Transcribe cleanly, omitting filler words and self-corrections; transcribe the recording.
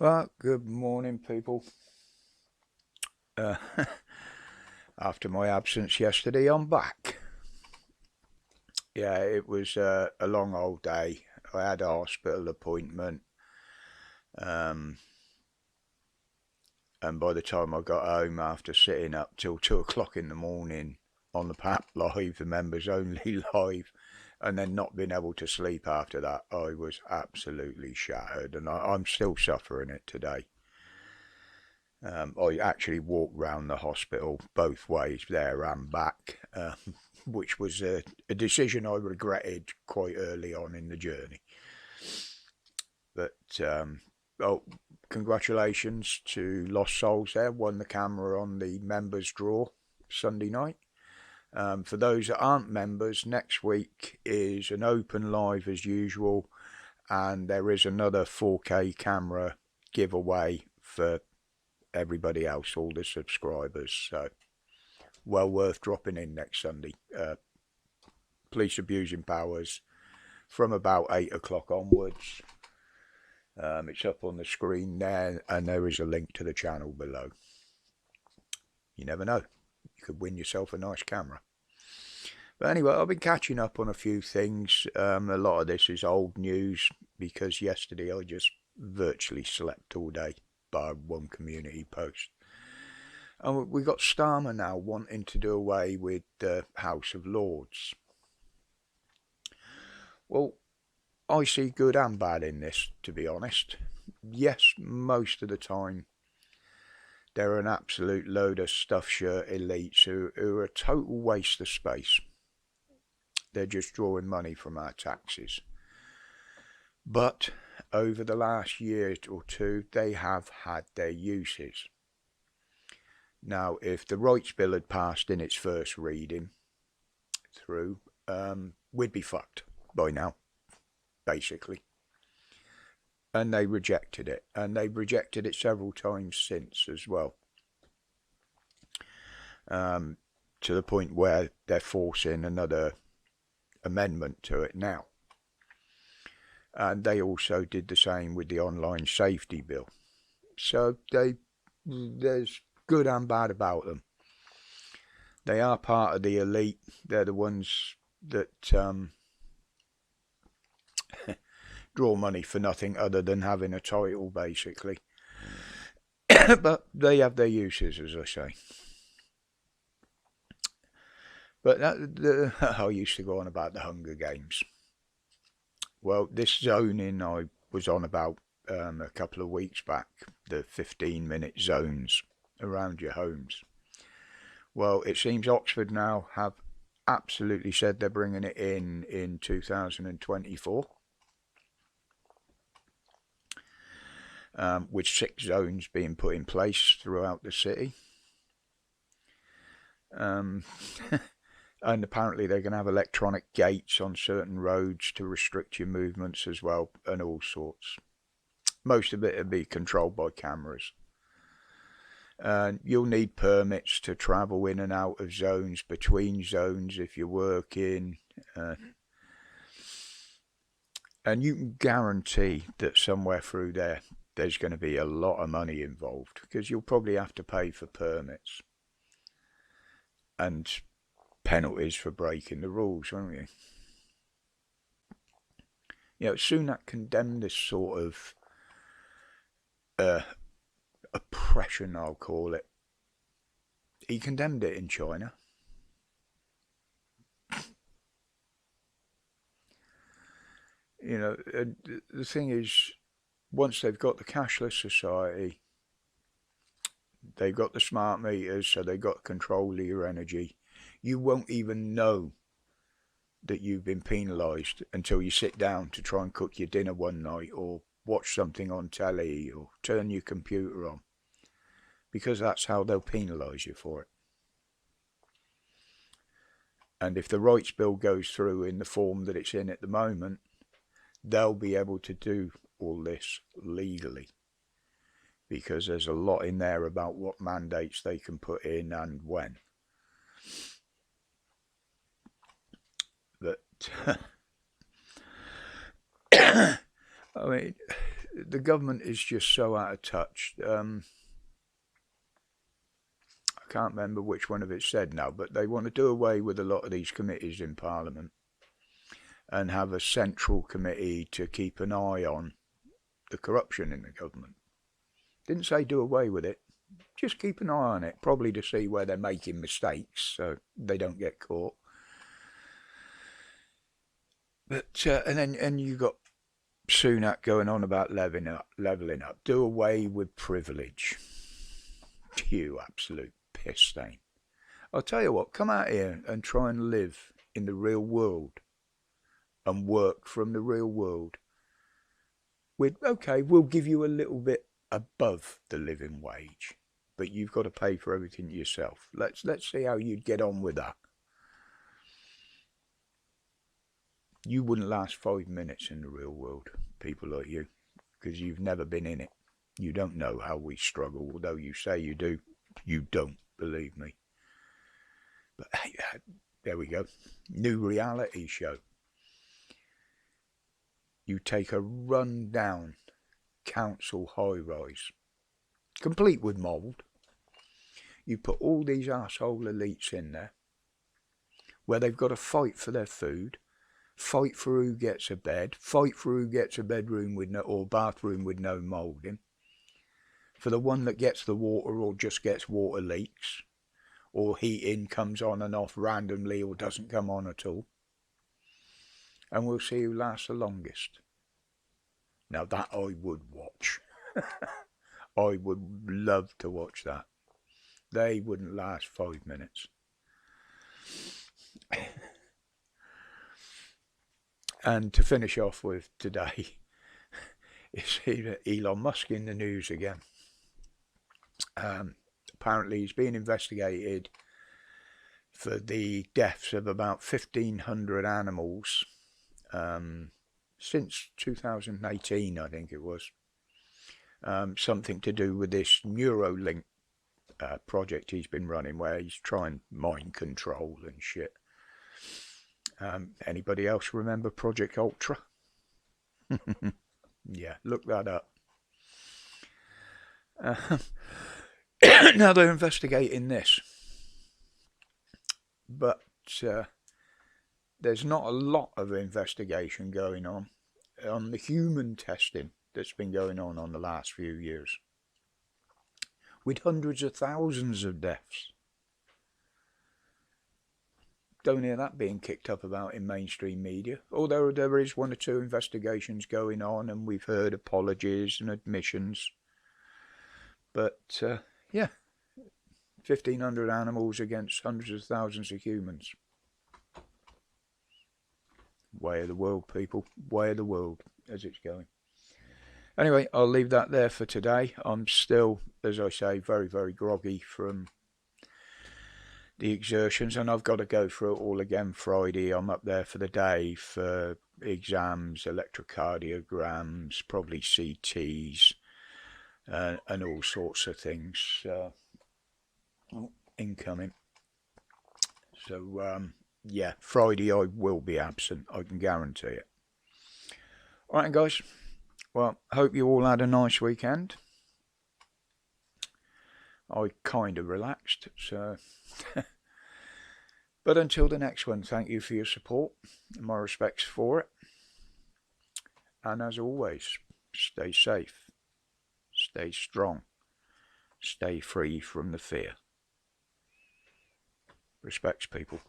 Well, good morning, people. Uh, After my absence yesterday, I'm back. Yeah, it was a long old day. I had a hospital appointment, um, and by the time I got home after sitting up till 2 o'clock in the morning on the PAP live, the members only live, and then not being able to sleep after that, I was absolutely shattered, and I'm still suffering it today. I actually walked round the hospital both ways, there and back, which was a decision I regretted quite early on in the journey. But oh, congratulations to Lost Souls there, won the camera on the members draw Sunday night. For those that aren't members, next week is an open live as usual, and there is another 4K camera giveaway for everybody else, all the subscribers. So well worth dropping in next Sunday. Police abusing powers from about 8 o'clock onwards. It's up on the screen there, and there is a link to the channel below. You never know, you could win yourself a nice camera. But anyway, I've been catching up on a few things. A lot of this is old news because yesterday I just virtually slept all day by one community post. And we got Starmer now wanting to do away with the House of Lords. Well, I see good and bad in this, to be honest. Yes, most of the time they're an absolute load of stuffed shirt elites who are a total waste of space. They're just drawing money from our taxes. But over the last year or two, they have had their uses. Now, if the rights bill had passed in its first reading through, we'd be fucked by now, basically. And they rejected it, and they've rejected it several times since as well. To the point where they're forcing another amendment to it now. And they also did the same with the online safety bill. So there's good and bad about them. They are part of the elite. They're the ones that draw money for nothing other than having a title, basically. But they have their uses, as I say. But I used to go on about the Hunger Games. Well, this zoning I was on about a couple of weeks back, the 15-minute zones around your homes. Well, it seems Oxford now have absolutely said they're bringing it in 2024, with 6 zones being put in place throughout the city. Um, and apparently they're going to have electronic gates on certain roads to restrict your movements as well, and all sorts. Most of it will be controlled by cameras. And you'll need permits to travel in and out of zones, between zones if you're working. And you can guarantee that somewhere through there's going to be a lot of money involved because you'll probably have to pay for permits and penalties for breaking the rules, won't you? You know, Sunak condemned this sort of oppression, I'll call it. He condemned it in China. You know, the thing is, once they've got the cashless society, they've got the smart meters, so they've got control of your energy. You won't even know that you've been penalised until you sit down to try and cook your dinner one night or watch something on telly or turn your computer on, because that's how they'll penalise you for it. And if the rights bill goes through in the form that it's in at the moment, they'll be able to do all this legally, because there's a lot in there about what mandates they can put in and when. But I mean, the government is just so out of touch. I can't remember which one of it said now, but they want to do away with a lot of these committees in Parliament and have a central committee to keep an eye on the corruption in the government. Didn't say do away with it, just keep an eye on it, probably to see where they're making mistakes so they don't get caught. But and you got Sunak going on about levelling up. Do away with privilege. You absolute piss stain. I'll tell you what, come out here and try and live in the real world and work from the real world. We'll give you a little bit above the living wage, but you've got to pay for everything yourself. Let's see how you'd get on with that. You wouldn't last 5 minutes in the real world, people like you, because you've never been in it. You don't know how we struggle, although you say you do. You don't, believe me. But hey, there we go. New reality show. You take a run-down council high-rise, complete with mould. You put all these arsehole elites in there, where they've got to fight for their food, fight for who gets a bed, fight for who gets a bedroom with no, or bathroom with no mould in, for the one that gets the water or just gets water leaks, or heating comes on and off randomly or doesn't come on at all. And we'll see who lasts the longest. Now that I would watch. I would love to watch that. They wouldn't last 5 minutes. And to finish off with today, is Elon Musk in the news again. Apparently he's being investigated for the deaths of about 1,500 animals since 2018, I think it was. Something to do with this Neuralink project he's been running, where he's trying mind control and shit. Anybody else remember Project Ultra? Yeah, look that up. Now they're investigating this, but there's not a lot of investigation going on the human testing that's been going on the last few years, with hundreds of thousands of deaths. Don't hear that being kicked up about in mainstream media, although there is one or two investigations going on and we've heard apologies and admissions. But yeah, 1,500 animals against hundreds of thousands of humans. Way of the world, people. Way of the world, as it's going. Anyway, I'll leave that there for today. I'm still, as I say, very, very groggy from the exertions, and I've got to go through it all again Friday. I'm up there for the day for exams, electrocardiograms, probably CTs, and all sorts of things incoming. So yeah, Friday I will be absent, I can guarantee it. Alright guys, well, hope you all had a nice weekend. I kind of relaxed, so but until the next one, thank you for your support, my respects for it, and as always, stay safe, stay strong, stay free from the fear. Respects, people.